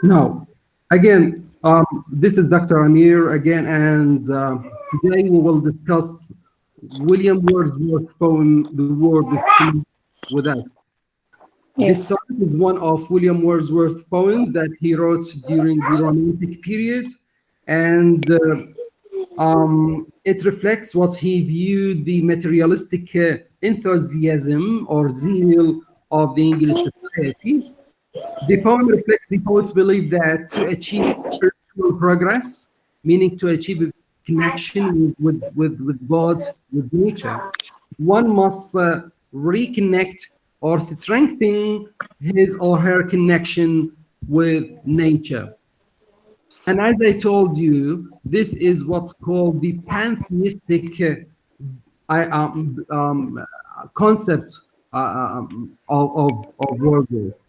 Now, again, this is Dr. Amir again, and today we will discuss William Wordsworth's poem, "The World is Still with Us." This Yes. song is one of William Wordsworth's poems that he wrote during the Romantic period, and it reflects what he viewed the materialistic enthusiasm or zeal of the English society. The poem reflects the poet's belief that to achieve spiritual progress, meaning to achieve a connection with God, with nature, one must reconnect or strengthen his or her connection with nature. And as I told you, this is what's called the pantheistic concept of Wordsworth.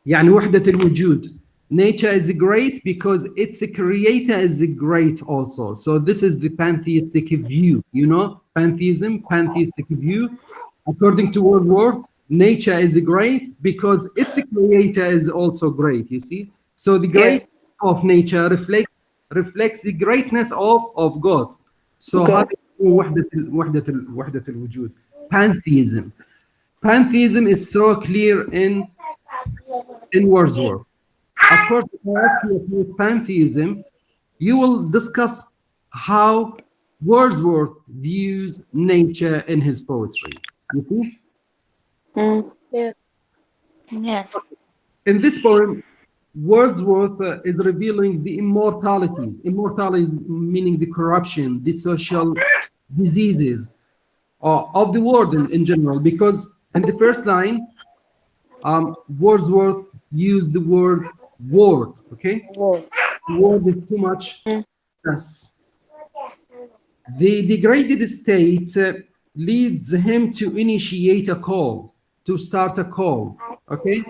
يعني وحدة الوجود. Nature is great because its creator is great also. So this is the pantheistic view, you know, pantheism, pantheistic view. According to Wordsworth, nature is great because its creator is also great, you see. So the greatness Yes. of nature reflects the greatness of God. So هذه Good. وحدة الوجود. Pantheism. Pantheism is so clear in Wordsworth. Of course, if I ask you about pantheism, you will discuss how Wordsworth views nature in his poetry. You see? Yeah. Yes. In this poem, Wordsworth is revealing the immortalities. Immortalities meaning the corruption, the social diseases of the world in general. Because in the first line, Wordsworth used the word word, okay? Whoa. Word is too much. Yes. The degraded state leads him to initiate a call, to start a call, okay?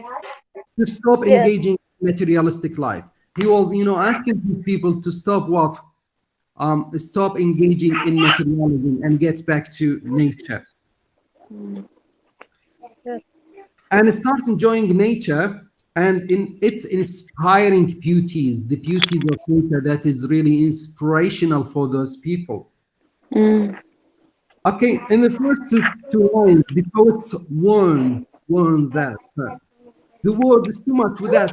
To stop Yes. engaging in materialistic life. He was, you know, asking these people to stop what? Stop engaging in materialism and get back to nature. Yes. And start enjoying nature and in its inspiring beauties, the beauties of nature that is really inspirational for those people. Okay, in the first two lines, the poet warns that the world is too much with us.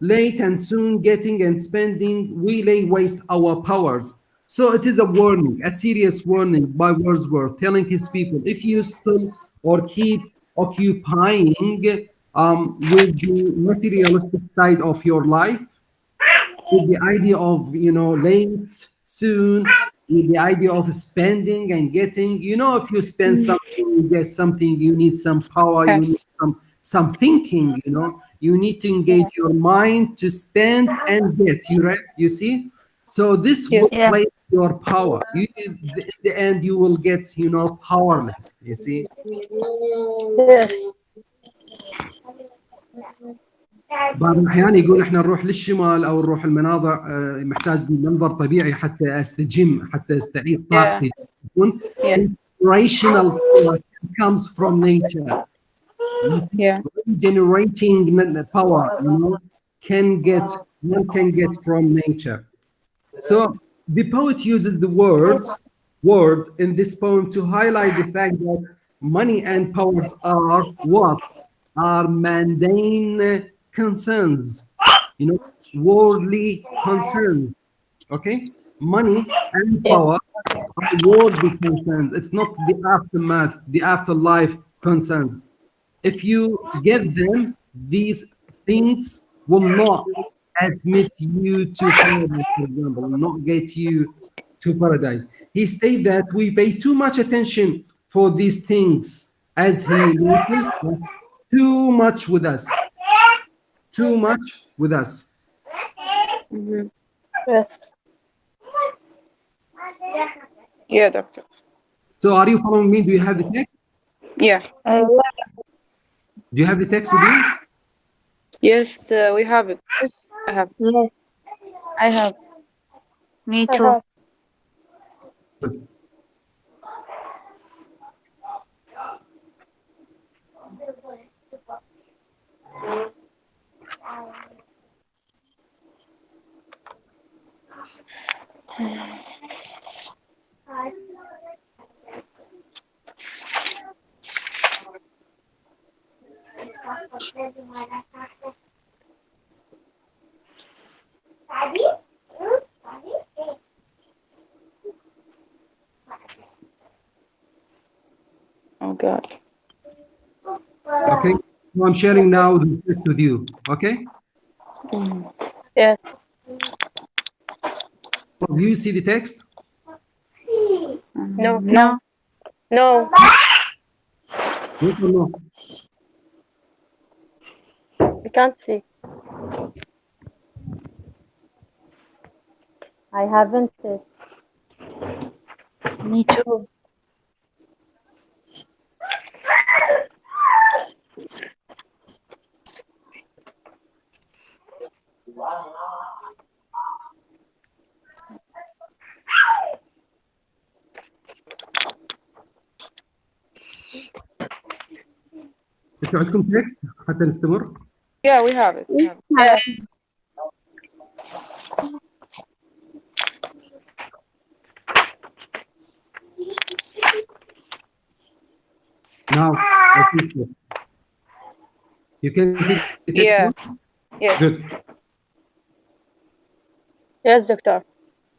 Late and soon getting and spending, we lay waste our powers. So it is a warning, a serious warning by Wordsworth, telling his people, if you still or keep occupying with the materialistic side of your life, with the idea of, you know, late, soon, with the idea of spending and getting, you know, if you spend something, you get something, you need some power, you need Yes. some thinking, you know, you need to engage your mind to spend and get, you right, you see? So this Yes. will Yeah. play your power. You, in the end, you will get, you know, powerless, you see? Yes. بعض الأحيان يقول إحنا نروح للشمال أو نروح المناظر محتاج منظر طبيعي حتى أستجم حتى أستعيد Yeah. طاقتي. يكون Yeah. inspirational power comes from nature. Yeah. Generating power, you know, one can get from nature. So the poet uses the word in this poem to highlight the fact that money and powers are what? Are mundane concerns, you know, worldly concerns. Okay? Money and Yeah. power are worldly concerns. It's not the aftermath, the afterlife concerns. If you get them, these things will not admit you to paradise, for example, will not get you to paradise. He stated that we pay too much attention for these things, as he mentioned, too much with us, too much with us. Yes. Yeah, doctor. So are you following me? Do you have the text? Yeah. Do you have the text with you? Yes, we have it. I have. Yes. I have. Me I too. have. Good. Oh God. Okay, so I'm sharing now the text with you. Okay, Yes. do you see the text? No. No. No. Yes or no? We can't see. I haven't it. Me too. انتوا عندكم تكست حتى نستمر؟ Yeah, we have it. We have it. Yeah. Now, I think so. You can see the text Yeah. now? Yes. Good. Yes, doctor.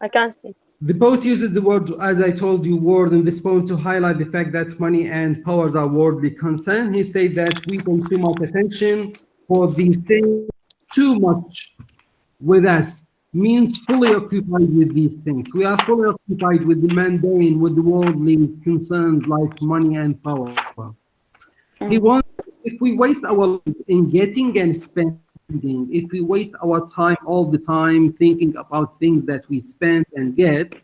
I can't see. The poet uses the word, as I told you, word in this poem to highlight the fact that money and powers are worldly concern. He states that we pay too much attention for these things, too much with us means fully occupied with these things. We are fully occupied with the mundane, with the worldly concerns like money and power. He wants, if we waste our life in getting and spending, if we waste our time all the time thinking about things that we spend and get,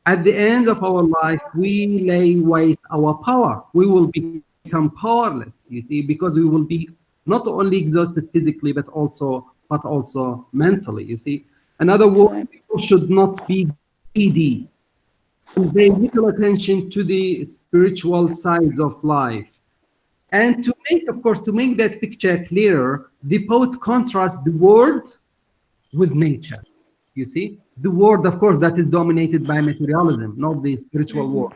at the end of our life, we lay waste our power. We will become powerless, you see, because we will be not only exhausted physically, but also mentally, you see. In other words, people should not be greedy and pay little attention to the spiritual sides of life. And to make, of course, to make that picture clearer, the poet contrasts the world with nature. You see, the world, of course, that is dominated by materialism, not the spiritual world.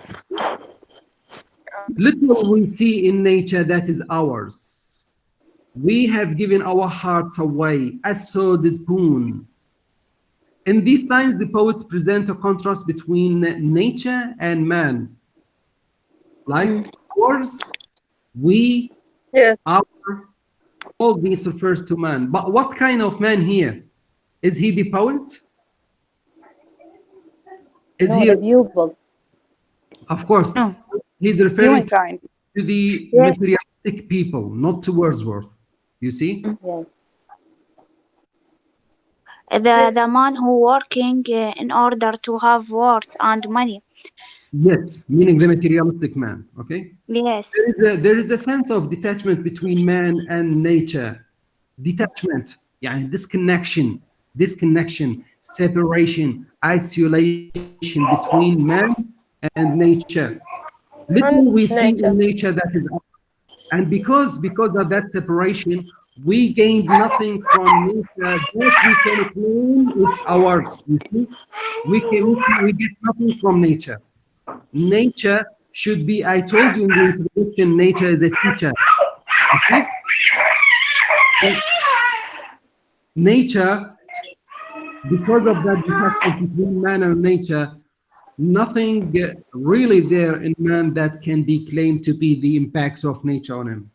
Little we see in nature that is ours. We have given our hearts away, as so did Boone. In these times, the poet presents a contrast between nature and man. Like ours, we, Yes. our, all this refers to man. But what kind of man here? Is he the poet? Is No, he? the pupil. Of course, No. he's referring Humankind. to the Yes. materialistic people, not to Wordsworth. You see? Yes. The man who working in order to have worth and money. Yes, meaning the materialistic man. Okay. Yes. There is a sense of detachment between man and nature. Detachment, يعني disconnection, separation, isolation between man and nature. Little we see Nature. in nature that is, and because of that separation, we gained nothing from nature that we can claim it's ours. You see, we get nothing from nature. Nature should be, I told you in the introduction, nature is a teacher. Okay? So nature, because of that detachment between man and nature, nothing really there in man that can be claimed to be the impacts of nature on him.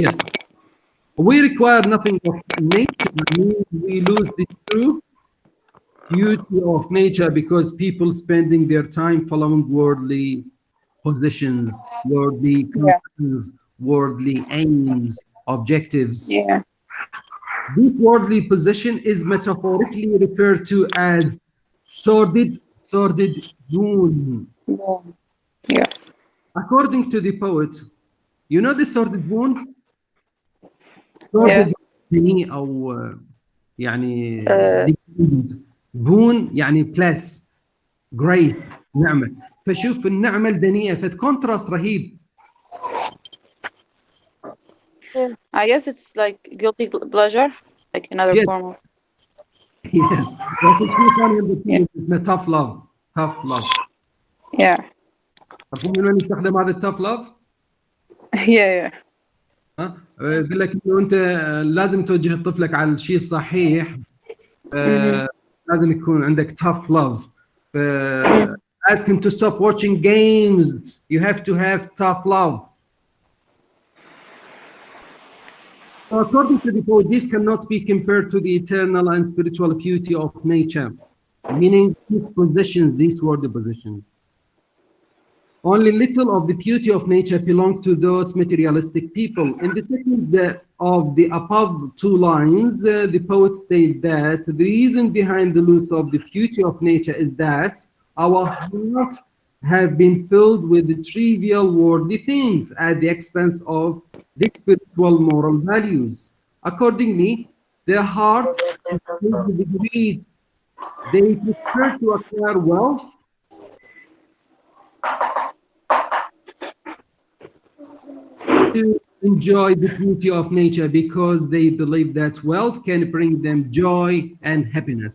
Yes. We require nothing of nature, means we lose the true beauty of nature because people spending their time following worldly positions, worldly concerns, worldly aims, objectives. Yeah. This worldly position is metaphorically referred to as sordid boon. Yeah. According to the poet, you know the sordid boon? Yeah. sordid يعني أو يعني Uh, بون يعني بلس جريس نعمة. فشوف النعمة الدنيئة فالكونتراست رهيب. I guess it's like guilty pleasure, like another Yes. form of. Yes. لكن شو ثاني Yeah. اسمه tough love. tough love. Yeah. عارفين من وين يستخدم هذا التاف لاف؟ Yeah. ها؟ يقول لك انه انت لازم توجه طفلك على الشيء الصحيح. Mhm. لازم يكون عندك tough love. Mm. ask him to stop watching games. You have to have tough love. So according to the poet, this cannot be compared to the eternal and spiritual beauty of nature, meaning these positions, these were the positions. Only little of the beauty of nature belongs to those materialistic people. In the second of the above two lines, the poet states that the reason behind the loss of the beauty of nature is that our hearts have been filled with the trivial worldly things at the expense of the spiritual moral values. Accordingly, their heart is filled with greed. They prefer to acquire wealth to enjoy the beauty of nature because they believe that wealth can bring them joy and happiness.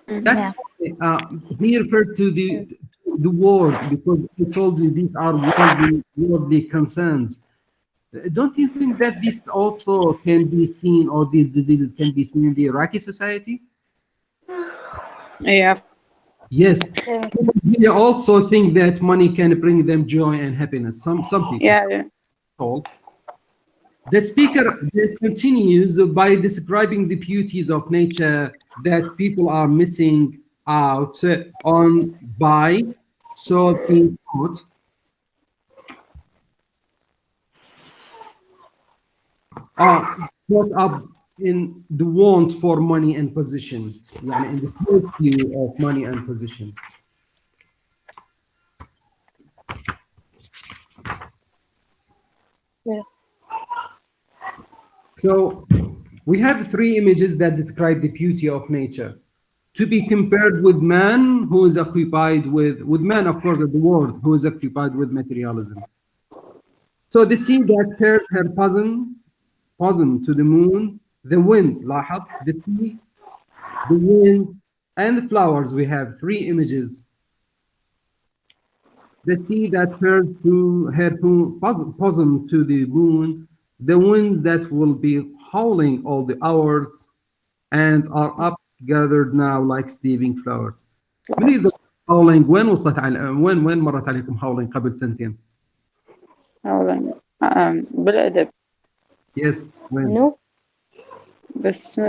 That's why he refers to the world, because he told you these are worldly concerns. Don't you think that this also can be seen, or these diseases can be seen in the Iraqi society? Yeah. Yes. They also think that money can bring them joy and happiness. Some people. Yeah. All. The speaker continues by describing the beauties of nature that people are missing out on by so being caught caught up in the want for money and position, يعني in the pursuit of money and position. Yeah. So we have three images that describe the beauty of nature, to be compared with man who is occupied with man, of course, of the world, who is occupied with materialism. So the sea that pairs her bosom to the moon, the wind, لاحظ, the sea, the wind, and the flowers. We have three images. The sea that pairs to her bosom to the moon, the winds that will be howling all the hours and are up gathered now like sleeping flowers. من إذا howling وين وصلت على وين مرت عليكم howling قبل سنتين؟ أولاً بالأدب. Yes. when? منو؟ بس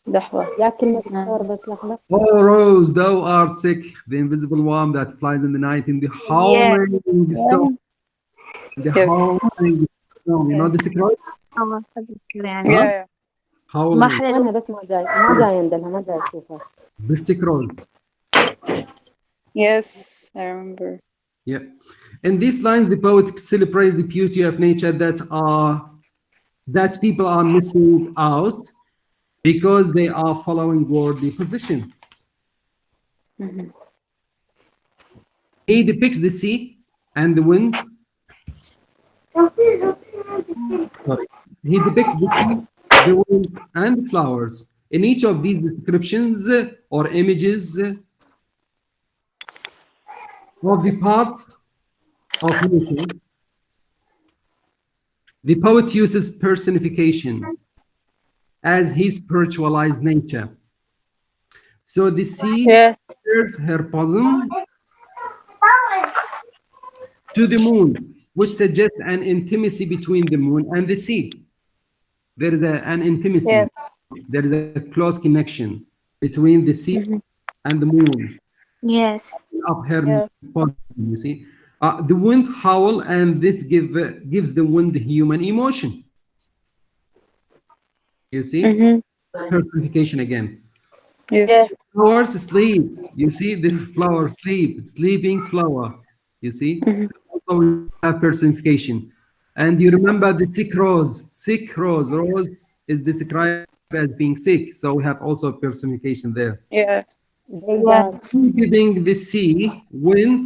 لحظة. يا كلمة دكتور بس لحظة. Oh, Rose, thou art sick, the invisible one that flies in the night in the howling storm. The Yes. howling storm. You know this crowd? الله أذكر يعني Yeah. Howling. ما حدا وينها بس ما جاي عندنا ما جاي أشوفها. Rose. Yes, I remember. Yeah. In these lines, the poet celebrates the beauty of nature that people are missing out because they are following worldly position. He depicts the sea and the wind. Sorry. He depicts the sea, the wind, and the flowers. In each of these descriptions or images of the parts of nature, the poet uses personification as he spiritualized nature. So the sea Yes. pairs her bosom to the moon, which suggests an intimacy between the moon and the sea. There is an intimacy. Yes. There is a close connection between the sea and the moon. Yes. Up her Yeah. bosom, you see. The wind howl, and this gives the wind human emotion. You see? Personification again. Yes. Flowers sleep. You see the flower sleeping flower. You see? Also we have personification. And you remember the sick rose. Sick rose. Rose is described as being sick. So we have also personification there. Yes. Yes. Giving the sea, wind,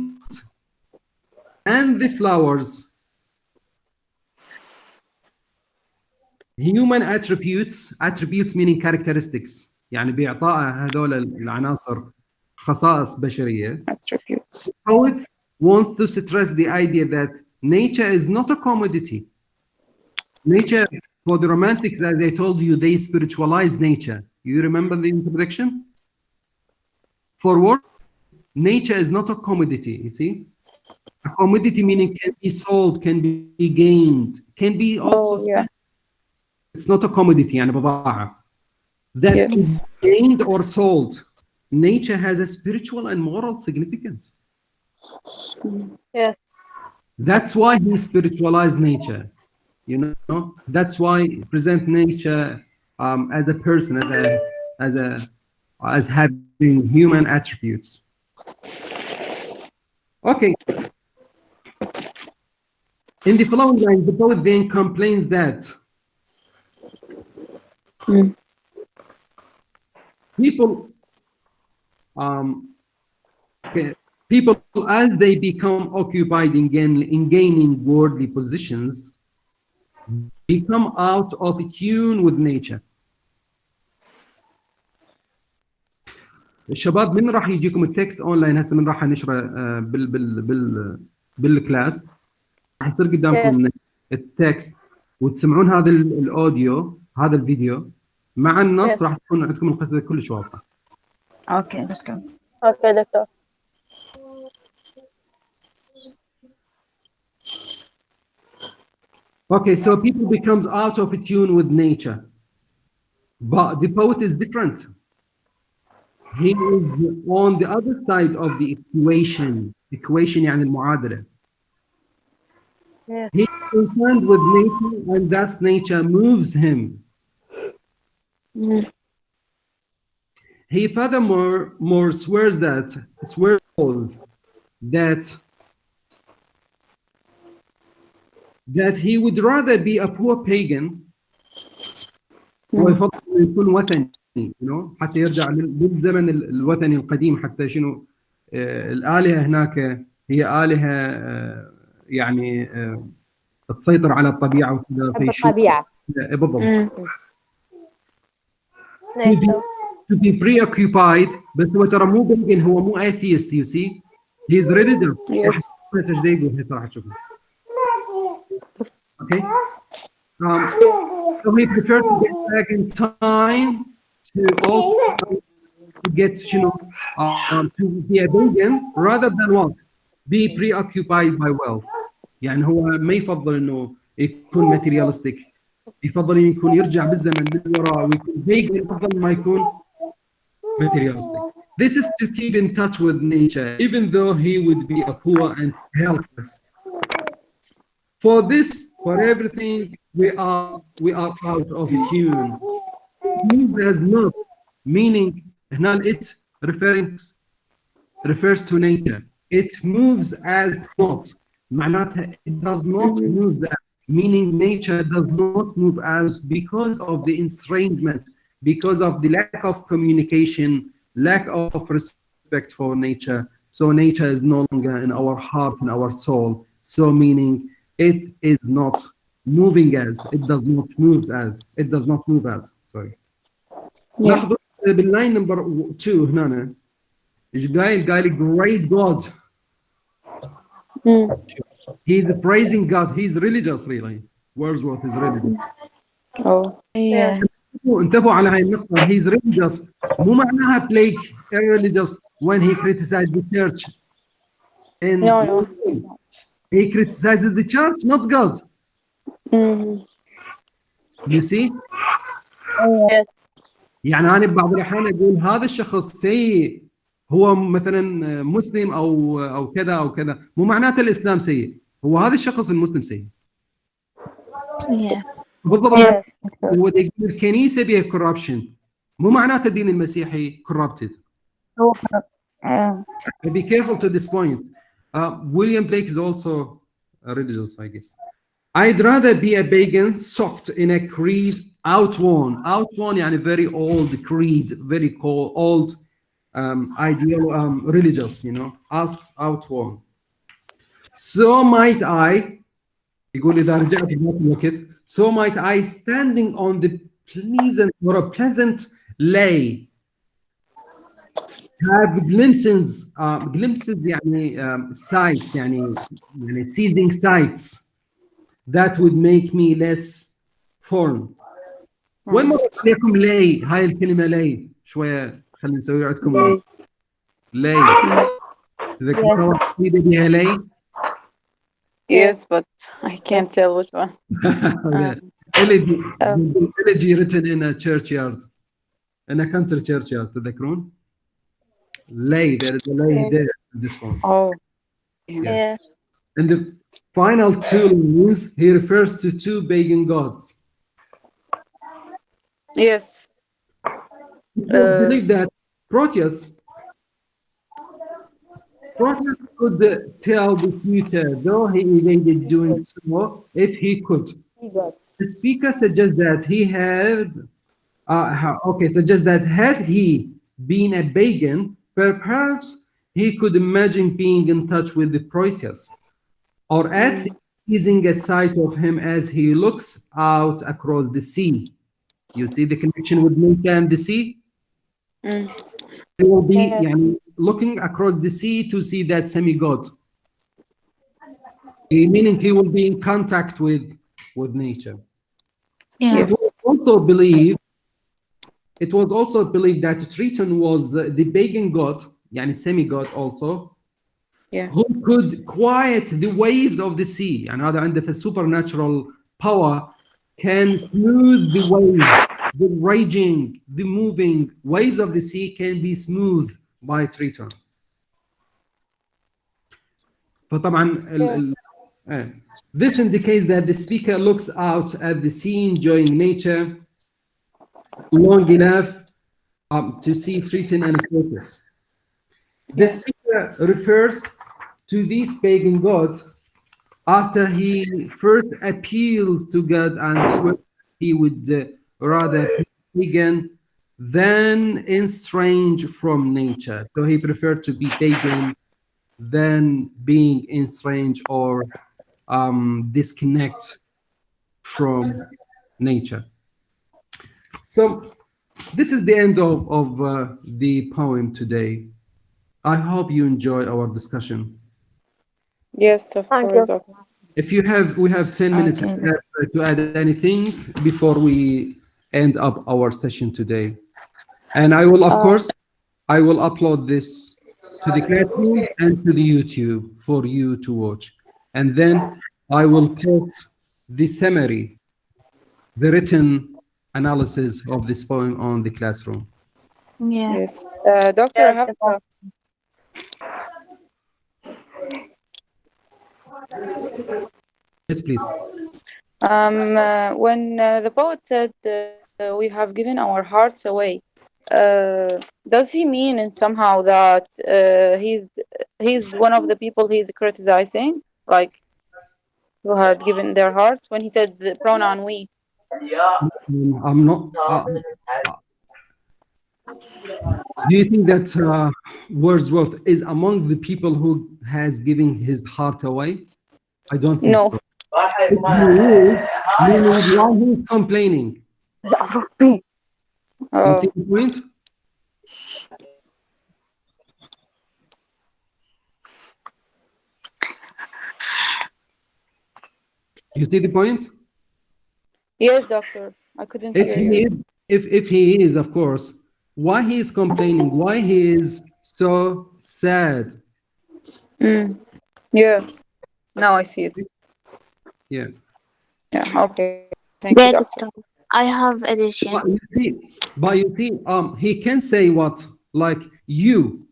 and the flowers. Human attributes meaning characteristics. يعني بإعطائها هذول العناصر خصائص بشرية. Attributes. Poets want to stress the idea that nature is not a commodity. Nature, for the Romantics, as I told you, they spiritualize nature. You remember the introduction? For work, nature is not a commodity, you see? A commodity meaning can be sold, can be gained, can be also Oh, yeah. spent. It's not a commodity, يعني بضاعة. That Yes. is gained or sold. Nature has a spiritual and moral significance. Yes. That's why he spiritualized nature. You know, that's why he present nature as a person, as having human attributes. Okay. In the following line, the poet then complains that people, people as they become occupied in gaining worldly positions, become out of tune with nature. الشباب من راح يجيكم التكست اونلاين هسه من راح نشره بالكلاس راح يصير قدامكم التكست وتسمعون هذا الاوديو هذا الفيديو مع النص راح تكون عندكم القصه كلش واضحه. اوكي دكتور. Okay, دكتور. Okay, so people becomes out of tune with nature, but the poet is different. He is on the other side of the equation. Equation يعني المعادلة. Yes. He is concerned with nature, and thus nature moves him. He furthermore swears that he would rather be a poor pagan ويفضل يكون وثني، you know، حتى يرجع للزمن الوثني القديم، حتى شنو الآلهة هناك هي آلهة يعني تسيطر على الطبيعة وكذا الطبيعة بالضبط. To be preoccupied، بس هو ترى مو بيجن، هو مو atheist، you see he is religious. راح مسج ده يقول هسه راح تشوفه. Okay. So he preferred to get back in time to get, you know, to be a pagan rather than what? Be preoccupied by wealth. يعني هو ما يفضل انه يكون materialistic، يفضل انه يكون يرجع بالزمن للوراء ويكون pagan، يفضل ما يكون materialistic. This is to keep in touch with nature, even though he would be a poor and helpless. For this, for everything, we are out of tune. Move as not, meaning it refers to nature. It moves as not. معناتها it does not move as, meaning nature does not move as because of the estrangement, because of the lack of communication, lack of respect for nature. So nature is no longer in our heart, in our soul. So meaning it is not moving as, it does not move as, it does not move as. Sorry. لاحظوا باللاين نمبر 2 هنا ايش قايل great God. He's praising God. He's religious really. Wordsworth is religious. Oh, yeah. انتبهوا على هاي النقطة. He's religious. مو معناها Blake irreligious when he criticized the church. And No, he's not. He criticizes the church, not God. You see? Yes. يعني أنا ببعض الأحيان أقول هذا الشخص سيء، هو مثلا مسلم أو كذا أو كذا، مو معناته الإسلام سيء، هو هذا الشخص المسلم سيء. بالضبط. هو يقول الكنيسة بها corruption، مو معناته الدين المسيحي corrupted. Be careful to this point. William Blake is also religious, I guess. I'd rather be a pagan soaked in a creed outworn. Outworn يعني very old creed, very old ideal religious, you know, outworn. So might I, يقول إذا رجعت ذاك الوقت, so might I, standing on the pleasant lay, have glimpses glimpses يعني sight يعني seizing sights that would make me less form. وين مرت عليكم lay؟ هاي الكلمة lay شوية خلينا نسوي عندكم lay. تذكروا بها lay؟ Yes, but I can't tell which one. elegy written in a churchyard, in a country churchyard. تذكرون؟ Lay, there is a lay there in this one. Oh. Yeah. And the final two lines, he refers to two pagan gods. Yes. It was believed that Proteus could tell the future, though he evaded doing so if he could. The speaker suggests that he had, had he been a pagan, perhaps he could imagine being in touch with the Proteus, or at least seizing a sight of him as he looks out across the sea. You see the connection with nature and the sea? He will be looking across the sea to see that semi-god. Meaning he will be in contact with nature. Yeah. Yes. It was also believed that Triton was the pagan god, semi-god also, who could quiet the waves of the sea. And هذا عنده في supernatural power can smooth the waves, the raging, the moving waves of the sea can be smoothed by Triton. فطبعا this indicates that the speaker looks out at the sea, enjoying nature long enough to see Triton and Proteus. The speaker refers to these pagan gods after he first appeals to God and swears he would rather be pagan than estranged from nature. So he preferred to be pagan than being estranged or disconnect from nature. So this is the end of the poem today. I hope you enjoy our discussion. Yes, of course. If you have, we have 10 minutes to add anything before we end up our session today. And I will, of course, I will upload this to the classroom and to the YouTube for you to watch. And then I will post the summary, the written analysis of this poem on the classroom. Yeah. Yes. Doctor, I have a... Yes, please. When the poet said we have given our hearts away, does he mean in somehow that he's one of the people he's criticizing, like who had given their hearts when he said the pronoun we? I'm not. Do you think that Wordsworth is among the people who has given his heart away? I don't think No. so. Why he's complaining? You see the point? You see the point? Yes, doctor. I couldn't hear you. If he is, of course, why he is complaining? Why he is so sad? Yeah. Now I see it. Yeah. Yeah. Okay. Thank you, doctor. I have addition. But you see, he can say what, like you.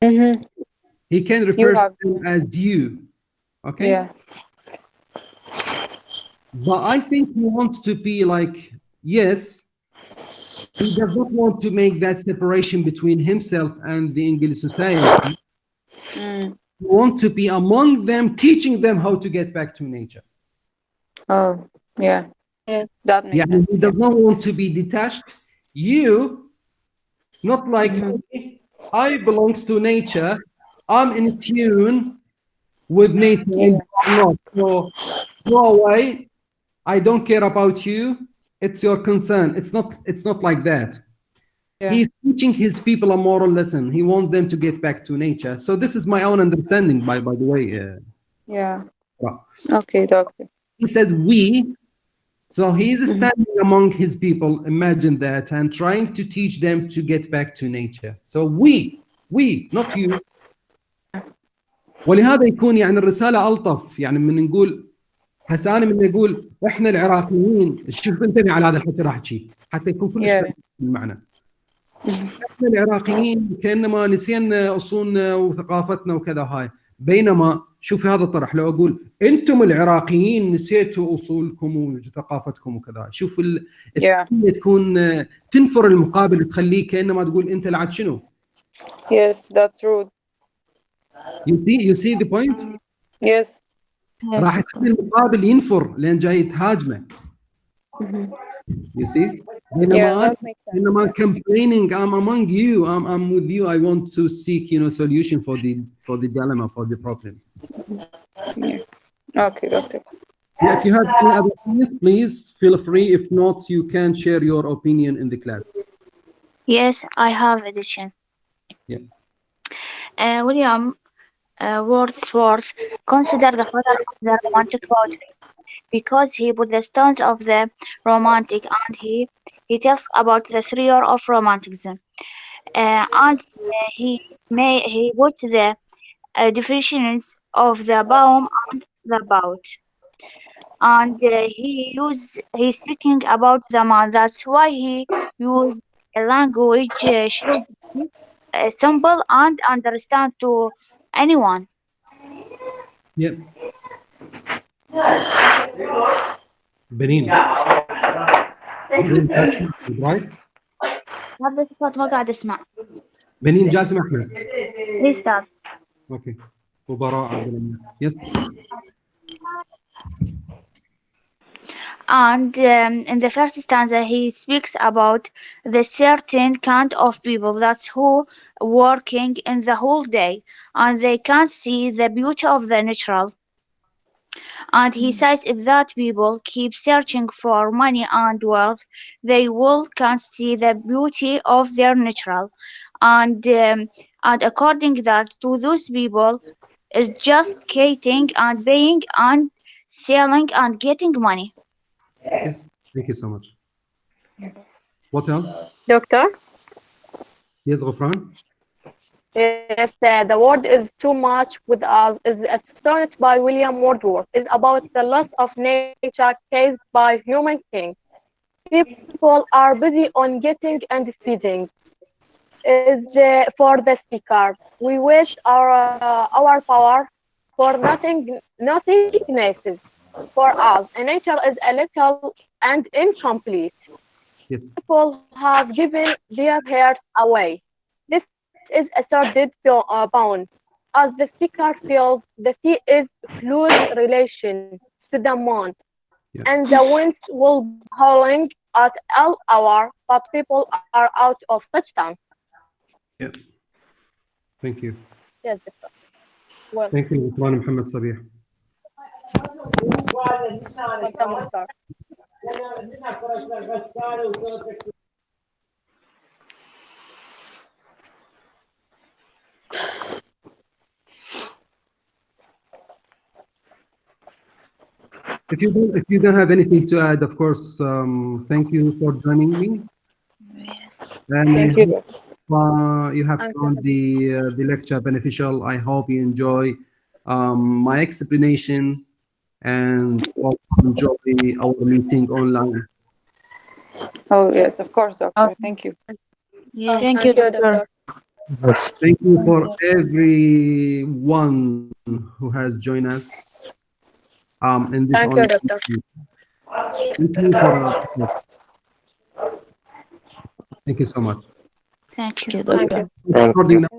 He can refer to him as you. Okay. Yeah. But I think he wants to be like, yes, he does not want to make that separation between himself and the English society. He wants to be among them, teaching them how to get back to nature. Oh, yeah. That makes sense. He does not want to be detached. You, not like me, I belongs to nature. I'm in tune with nature. And I'm not. So go away. I don't care about you. It's your concern. It's not like that. He's teaching his people a moral lesson. He wants them to get back to nature. So this is my own understanding, by the way. Yeah. Well, Okay, doctor. he said we. So he is standing among his people, imagine that, and trying to teach them to get back to nature. So we, not you. ولهذا يكون يعني الرسالة ألطف، يعني من نقول هسه أنا من نقول إحنا العراقيين، شوف انتبه على هذا الحكي راح أحكي حتى يكون كلش المعنى. إحنا العراقيين كأنما نسينا أصولنا وثقافتنا وكذا هاي، بينما شوف هذا الطرح لو أقول أنتم العراقيين نسيتوا أصولكم وثقافتكم وكذا، شوف تكون تنفر المقابل تخليه كأنما تقول أنت لعد شنو. Yes, that's rude. You see the point? Yes. راح تخلي المقابل ينفر لأن جاي تهاجمه. You see? That makes sense. I'm complaining, I'm among you, I'm with you. I want to seek, solution for the dilemma, for the problem. Okay, doctor. Yeah, if you have any other opinions, please feel free. If not, you can share your opinion in the class. Yes, I have addition. Yeah. William Wordsworth considered the father of the Romantic poetry because he put the stones of the Romantic, and he tells about the theory of Romanticism, and he put the definitions of the poem and the poet, and he's speaking about the man. That's why he used a language should be simple and understand to anyone. Yeah. Benin. Right? هذا الصوت ما قاعد اسمع. Benin جاسم أحمد. ليه استاذ؟ Okay. وبراء عبد الله. Yes. And in the first stanza, he speaks about the certain kind of people that's who working in the whole day, and they can't see the beauty of the natural. And he says if that people keep searching for money and wealth, they will can't see the beauty of their natural. And according that to those people is just skating and paying and selling and getting money. Yes. Thank you so much. What else? Doctor? Yes, Ghufran? Yes, the word is too much with us is a sonnet by William Wordsworth. Is about the loss of nature caused by human king. People are busy on getting and speeding. Is for the speaker. We wish our power for nothing nice for us. And nature is a little and incomplete. Yes. People have given their hearts away. This is a sordid bound. As the speaker feels, the sea is close relation to the moon, and the winds will be howling at all hour, but people are out of such time. Yeah. Thank you. Yes, doctor. Well, Thank you, Ghufran Muhammad Sabih. welcome, doctor. If you don't have anything to add, of course, thank you for joining me. And Thank you. you have found the lecture beneficial. I hope you enjoy my explanation and also enjoy our meeting online. Oh yes, of course, doctor. Thank you. Yes. Thank you, doctor. Thank you for everyone who has joined us in this Thank you, online doctor. meeting. Thank you for thank you so much. Thank you. Thank you. Recording now.